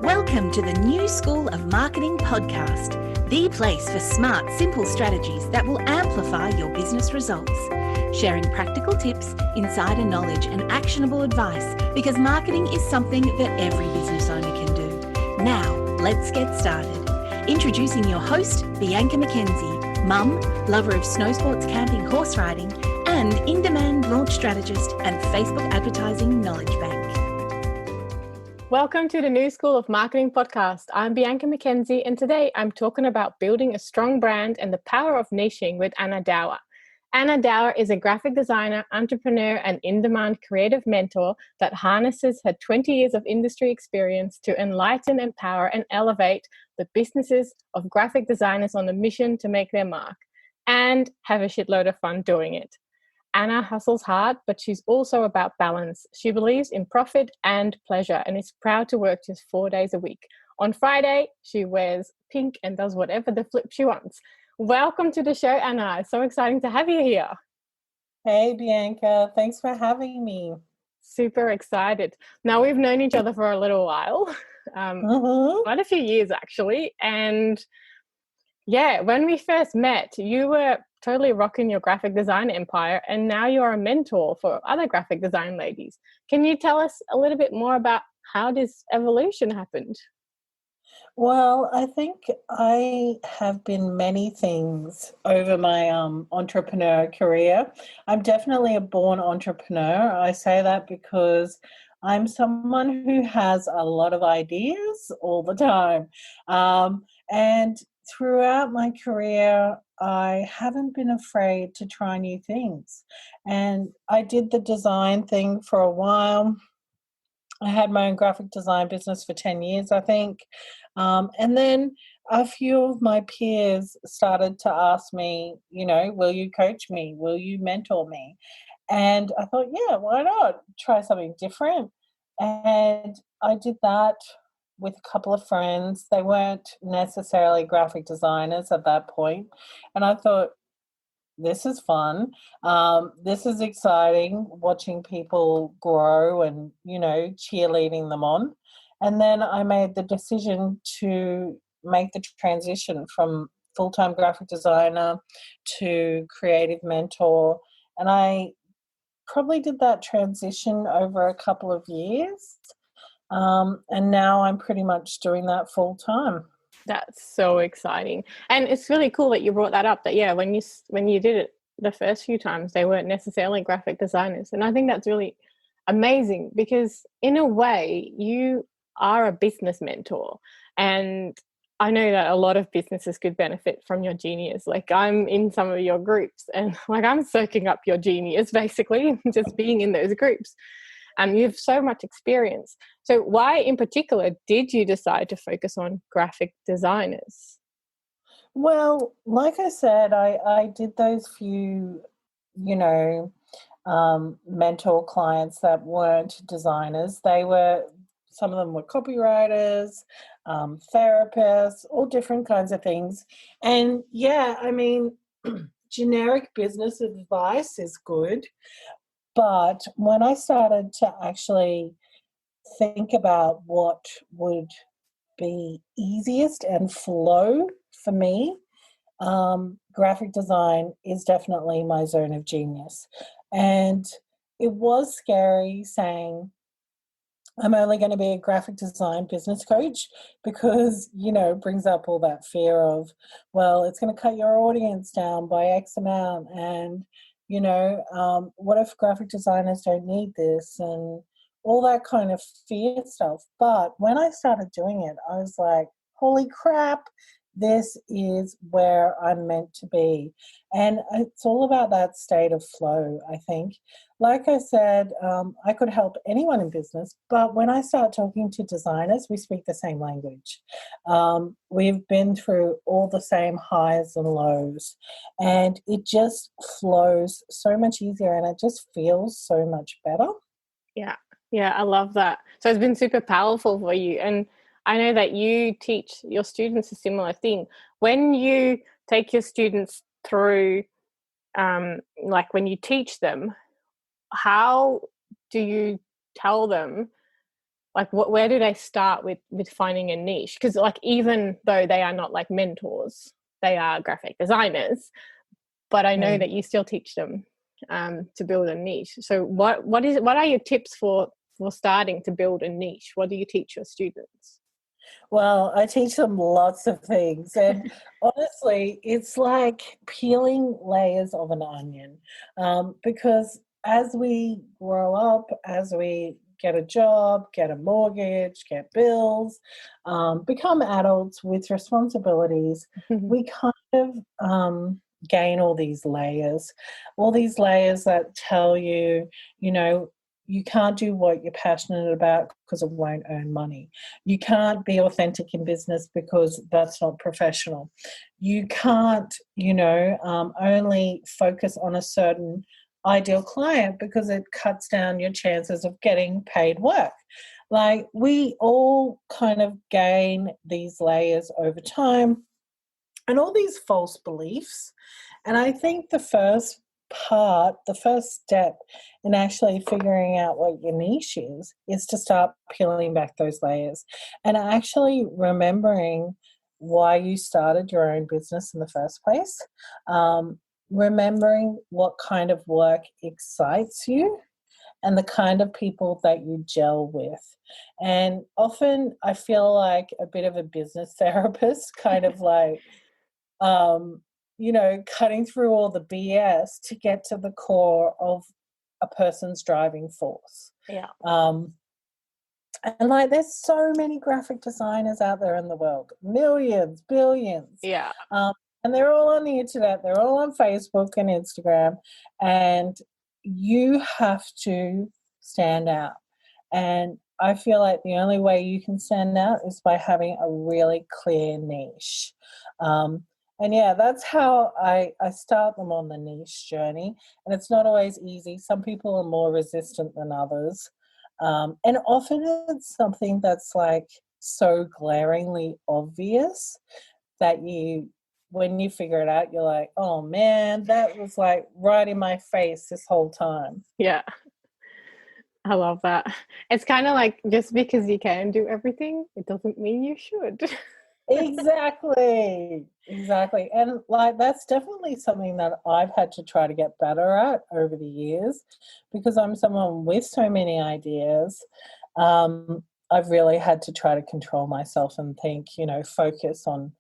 Welcome to the New School of Marketing podcast, the place for smart, simple strategies that will amplify your business results. Sharing practical tips, insider knowledge, and actionable advice because marketing is something that every business owner can do. Now, let's get started. Introducing your host, Bianca McKenzie, mum, lover of snow sports, camping, horse riding, and in-demand launch strategist and Facebook advertising knowledge bank. Welcome to the New School of Marketing podcast. I'm Bianca McKenzie, and today I'm talking about building a strong brand and the power of niching with Anna Dower. Anna Dower is a graphic designer, entrepreneur, and in-demand creative mentor that harnesses her 20 years of industry experience to enlighten, empower, and elevate the businesses of graphic designers on a mission to make their mark and have a shitload of fun doing it. Anna hustles hard, but she's also about balance. She believes in profit and pleasure and is proud to work just 4 days a week. On Friday, she wears pink and does whatever the flip she wants. Welcome to the show, Anna. It's so exciting to have you here. Hey, Bianca. Thanks for having me. Super excited. Now, we've known each other for a little while, quite a few years actually. And yeah, when we first met, you were totally rocking your graphic design empire, and now you're a mentor for other graphic design ladies. Can you tell us a little bit more about how this evolution happened? Well, I think I have been many things over my entrepreneur career. I'm definitely a born entrepreneur. I say that because I'm someone who has a lot of ideas all the time. And throughout my career, I haven't been afraid to try new things. And I did the design thing for a while. I had my own graphic design business for 10 years, I think. And then a few of my peers started to ask me, will you coach me? Will you mentor me? And I thought, yeah, why not? Try something different. And I did that with a couple of friends. They weren't necessarily graphic designers at that point. And I thought, this is fun. This is exciting, watching people grow and, cheerleading them on. And then I made the decision to make the transition from full-time graphic designer to creative mentor. And I probably did that transition over a couple of years. And now I'm pretty much doing that full-time. That's so exciting. And it's really cool that you brought that up, that, yeah, when you did it the first few times, they weren't necessarily graphic designers. And I think that's really amazing because in a way you are a business mentor. And I know that a lot of businesses could benefit from your genius. Like, I'm in some of your groups and I'm soaking up your genius, basically, just being in those groups. You have so much experience. So why in particular did you decide to focus on graphic designers? Well, like I said, I did those few, mentor clients that weren't designers. Some of them were copywriters, therapists, all different kinds of things. And yeah, generic business advice is good. But when I started to actually think about what would be easiest and flow for me, graphic design is definitely my zone of genius. And it was scary saying, I'm only going to be a graphic design business coach because, it brings up all that fear of, well, it's going to cut your audience down by X amount. And, what if graphic designers don't need this? And all that kind of fear stuff. But when I started doing it, I was like, holy crap, this is where I'm meant to be. And it's all about that state of flow, I think. Like I said, I could help anyone in business, but when I start talking to designers, we speak the same language. We've been through all the same highs and lows, and it just flows so much easier and it just feels so much better. Yeah, I love that. So it's been super powerful for you. And I know that you teach your students a similar thing. When you take your students through, when you teach them, how do you tell them like where do they start with finding a niche? Because like even though they are not like mentors, they are graphic designers, but I know that you still teach them to build a niche. So what are your tips for starting to build a niche? What do you teach your students? Well, I teach them lots of things. And honestly, it's like peeling layers of an onion. Because as we grow up, as we get a job, get a mortgage, get bills, become adults with responsibilities, we kind of gain all these layers that tell you, you know, you can't do what you're passionate about because it won't earn money. You can't be authentic in business because that's not professional. You can't, only focus on a certain ideal client because it cuts down your chances of getting paid work. Like, we all kind of gain these layers over time and all these false beliefs. And I think the first step in actually figuring out what your niche is to start peeling back those layers and actually remembering why you started your own business in the first place, remembering what kind of work excites you and the kind of people that you gel with. And often I feel like a bit of a business therapist, kind of like, cutting through all the BS to get to the core of a person's driving force. Yeah. And like, there's so many graphic designers out there in the world, millions, billions. Yeah. And they're all on the internet. They're all on Facebook and Instagram. And you have to stand out. And I feel like the only way you can stand out is by having a really clear niche. And yeah, that's how I start them on the niche journey. And it's not always easy. Some people are more resistant than others. And often it's something that's like so glaringly obvious that when you figure it out, you're like, oh man, that was like right in my face this whole time. Yeah. I love that. It's kind of like, just because you can do everything, it doesn't mean you should. Exactly. And like, that's definitely something that I've had to try to get better at over the years, because I'm someone with so many ideas. I've really had to try to control myself and think, focus on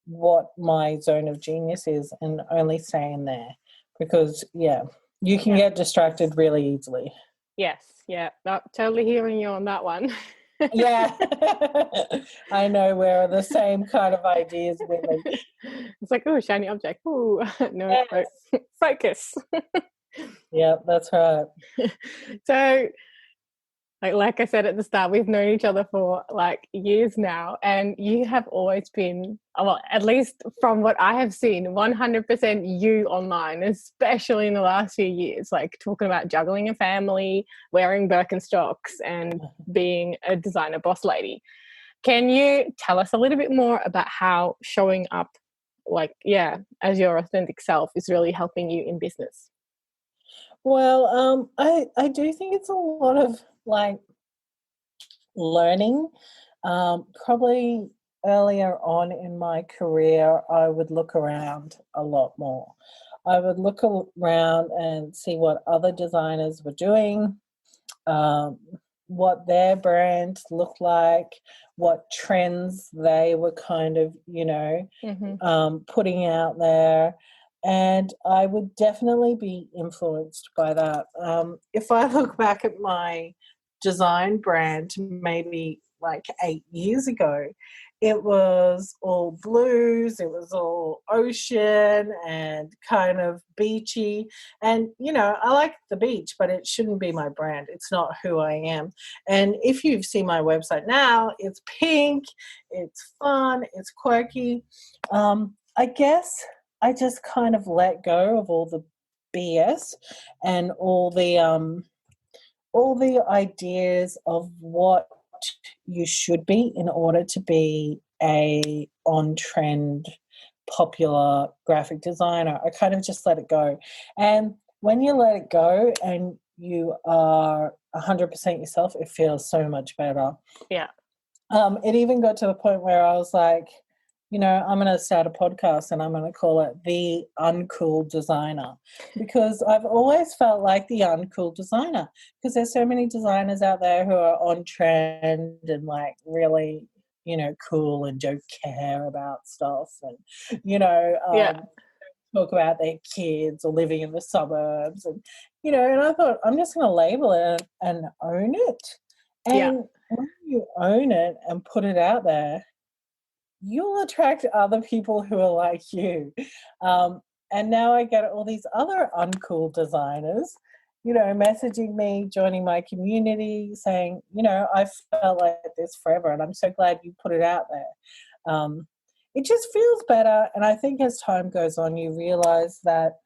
what my zone of genius is and only stay in there, because you can get distracted really easily. Yes. Yeah. Totally hearing you on that one. Yeah. I know, we're the same kind of ideas women. It's like, oh, shiny object. Oh, no, Yes. focus. Yeah, that's right. So, like I said at the start, we've known each other for like years now, and you have always been, well, at least from what I have seen, 100% you online, especially in the last few years, like talking about juggling a family, wearing Birkenstocks, and being a designer boss lady. Can you tell us a little bit more about how showing up, as your authentic self is really helping you in business? Well, I do think it's a lot of like learning. Probably earlier on in my career, I would look around a lot more. I would look around and see what other designers were doing, what their brand looked like, what trends they were kind of, putting out there. And I would definitely be influenced by that. If I look back at my design brand maybe like 8 years ago, it was all blues, it was all ocean and kind of beachy. And, I like the beach, but it shouldn't be my brand. It's not who I am. And if you've seen my website now, it's pink, it's fun, it's quirky. I guess I just kind of let go of all the BS and all the ideas of what you should be in order to be a on-trend, popular graphic designer. I kind of just let it go. And when you let it go and you are 100% yourself, it feels so much better. Yeah. It even got to the point where I was like, I'm going to start a podcast and I'm going to call it The Uncool Designer, because I've always felt like the uncool designer, because there's so many designers out there who are on trend and like really, cool and don't care about stuff and, talk about their kids or living in the suburbs and I thought I'm just going to label it and own it. And when you own it and put it out there, you'll attract other people who are like you. And now I get all these other uncool designers, messaging me, joining my community, saying, I felt like this forever and I'm so glad you put it out there. It just feels better. And I think as time goes on, you realize that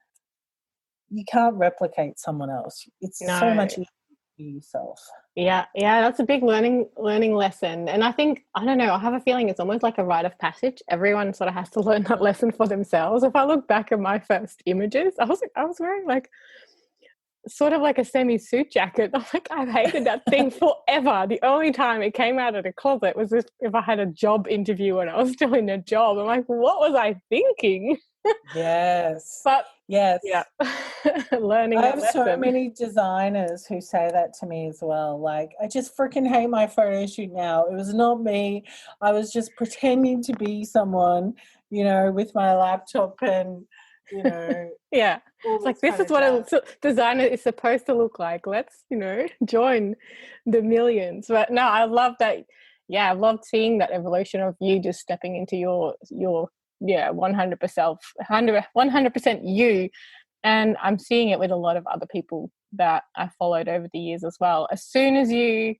you can't replicate someone else. It's so much easier to be yourself. Yeah, that's a big learning lesson. And I think, I don't know, I have a feeling it's almost like a rite of passage. Everyone sort of has to learn that lesson for themselves. If I look back at my first images, I was wearing like sort of like a semi-suit jacket. I'm like, I've hated that thing forever. The only time it came out of the closet was if I had a job interview and I was still in a job. I'm like, what was I thinking? Yes. But yes. Yeah. Learning I that have lesson. so many designers who say that to me as well. Like, I just freaking hate my photo shoot now. It was not me. I was just pretending to be someone, with my laptop and, Yeah. It's like, this is what a designer is supposed to look like. Let's, join the millions. But no, I love that. Yeah, I loved seeing that evolution of you just stepping into your 100%, 100% you. And I'm seeing it with a lot of other people that I followed over the years as well. As soon as you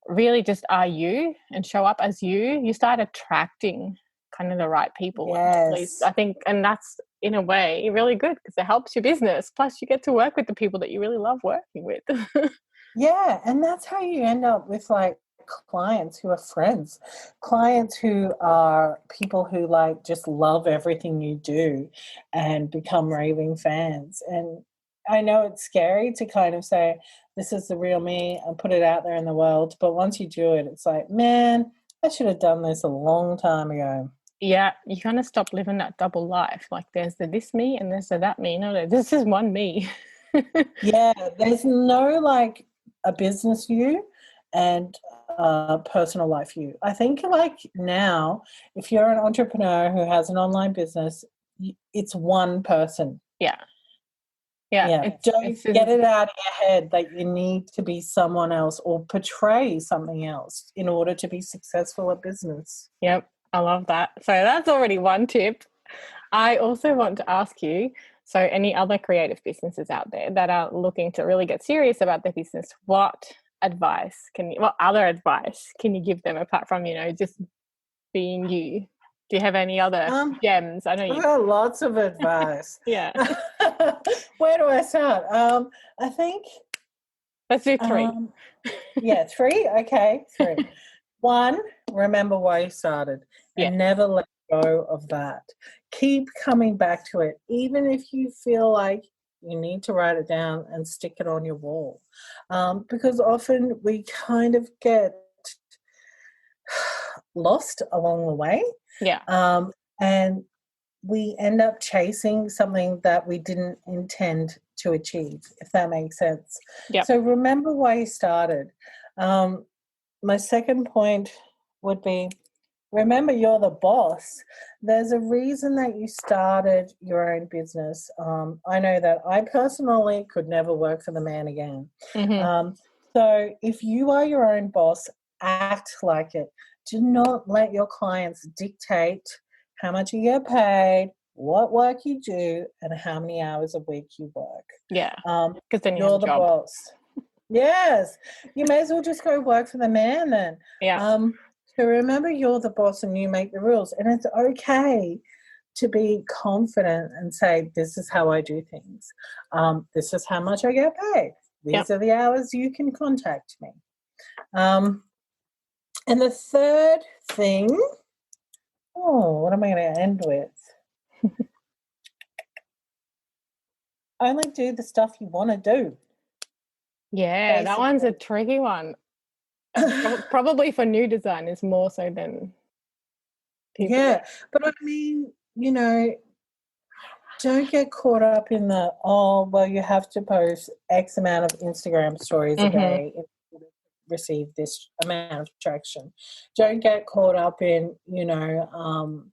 really just are you and show up as you, you start attracting kind of the right people. Yes. At least I think, and that's in a way really good because it helps your business. Plus you get to work with the people that you really love working with. Yeah, and that's how you end up with like clients who are friends, clients who are people who like just love everything you do and become raving fans. And I know it's scary to kind of say, this is the real me and put it out there in the world. But once you do it, it's like, man, I should have done this a long time ago. Yeah, you kind of stop living that double life. Like there's the this me and there's the that me. No, this is one me. Yeah, there's no like a business you and a personal life you. I think like now, if you're an entrepreneur who has an online business, it's one person. Yeah. Don't get it out of your head that you need to be someone else or portray something else in order to be successful at business. Yep, I love that. So that's already one tip. I also want to ask you, so any other creative businesses out there that are looking to really get serious about their business, what other advice can you give them apart from, just being you? Do you have any other gems? I know you got lots of advice. Yeah. Where do I start? I think let's do 3. 3. Okay, 3. 1, remember why you started and never let go of that. Keep coming back to it, even if you feel like you need to write it down and stick it on your wall, because often we kind of get lost along the way. And we end up chasing something that we didn't intend to achieve, if that makes sense. So remember why you started. My second point would be, remember you're the boss. There's a reason that you started your own business. I know that I personally could never work for the man again. So if you are your own boss, act like it. Do not let your clients dictate how much you get paid, what work you do, and how many hours a week you work. Because then you're the boss. Yes, you may as well just go work for the man then. So remember, you're the boss and you make the rules, and it's okay to be confident and say, this is how I do things. This is how much I get paid. These are the hours you can contact me. And the third thing, what am I going to end with? Only do the stuff you want to do. Yeah, that one's a tricky one. Probably for new designers more so than people. Yeah, but I mean, don't get caught up in the, well, you have to post X amount of Instagram stories a day in order to receive this amount of traction. Don't get caught up in, you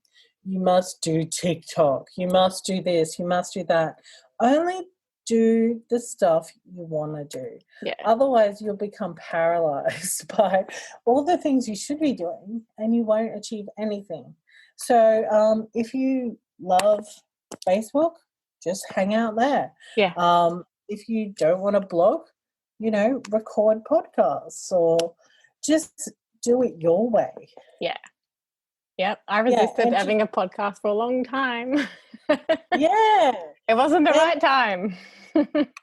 must do TikTok, you must do this, you must do that. Only do the stuff you want to do. Yeah. Otherwise, you'll become paralyzed by all the things you should be doing and you won't achieve anything. So if you love Facebook, just hang out there. Yeah. If you don't want to blog, record podcasts or just do it your way. Yeah. Yep. I resisted having a podcast for a long time. Yeah. It wasn't the right time.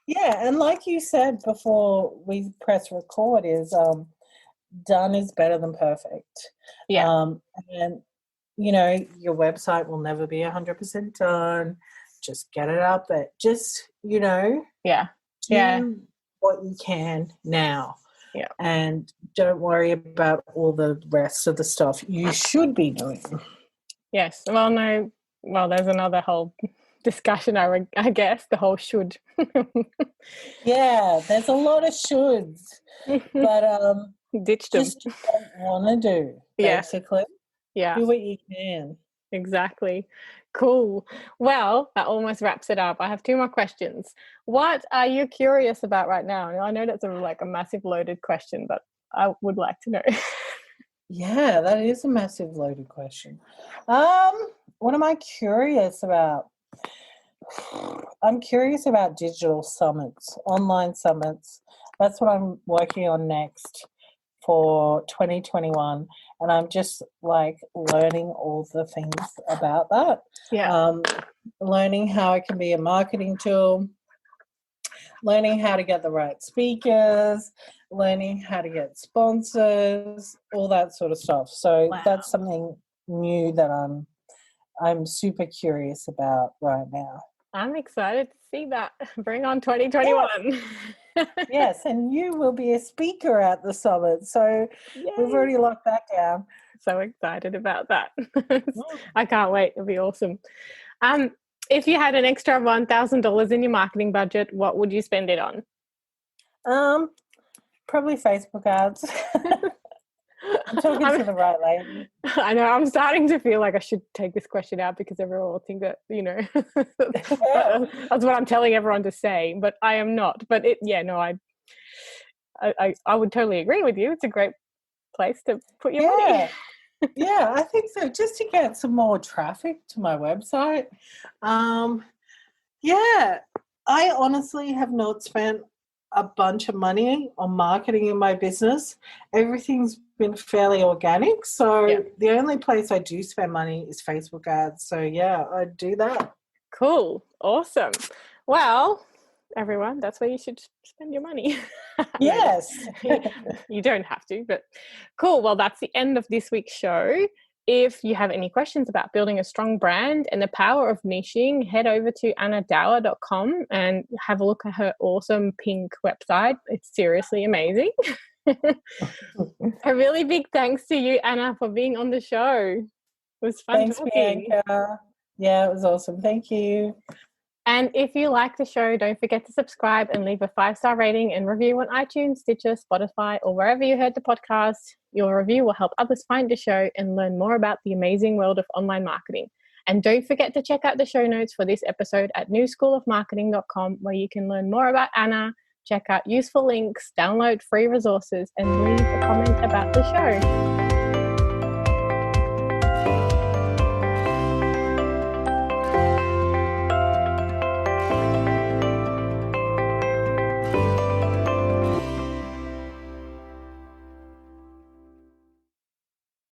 Yeah. And like you said before we press record is done is better than perfect. Yeah. And your website will never be 100% done. Just get it up there. Just, Yeah. do what you can now. Yeah. And don't worry about all the rest of the stuff you should be doing. Yes. Well, no. Well, there's another whole discussion, I guess, the whole should. Yeah, there's a lot of shoulds. But ditch them. just don't want to do, basically. Yeah. Do what you can. Exactly. Cool. Well, that almost wraps it up. I have 2 more questions. What are you curious about right now? I know that's a massive loaded question, but I would like to know. Yeah, that is a massive loaded question. What am I curious about? I'm curious about digital summits, online summits. That's what I'm working on next for 2021, and I'm just learning all the things about that. Yeah. Learning how it can be a marketing tool, learning how to get the right speakers, learning how to get sponsors, all that sort of stuff. So that's something new that I'm super curious about right now. I'm excited to see that. Bring on 2021. Yes, and you will be a speaker at the summit. So we've already locked that down. So excited about that. I can't wait. It'll be awesome. If you had an extra $1,000 in your marketing budget, what would you spend it on? Probably Facebook ads. I'm talking to the right lady. I know. I'm starting to feel like I should take this question out because everyone will think that, that's what I'm telling everyone to say, but I am not. But I would totally agree with you. It's a great place to put your money. Yeah, I think so. Just to get some more traffic to my website. I honestly have not spent a bunch of money on marketing in my business. Everything's been fairly organic. So the only place I do spend money is Facebook ads. So I do that. Cool. Awesome. Well, everyone, that's where you should spend your money. Yes. You don't have to, but cool. Well, that's the end of this week's show. If you have any questions about building a strong brand and the power of niching, head over to annadower.com and have a look at her awesome pink website. It's seriously amazing. A really big thanks to you, Anna, for being on the show. It was fun talking. Bianca. Yeah, it was awesome. Thank you. And if you like the show, don't forget to subscribe and leave a 5-star rating and review on iTunes, Stitcher, Spotify, or wherever you heard the podcast. Your review will help others find the show and learn more about the amazing world of online marketing. And don't forget to check out the show notes for this episode at newschoolofmarketing.com, where you can learn more about Anna, check out useful links, download free resources, and leave a comment about the show.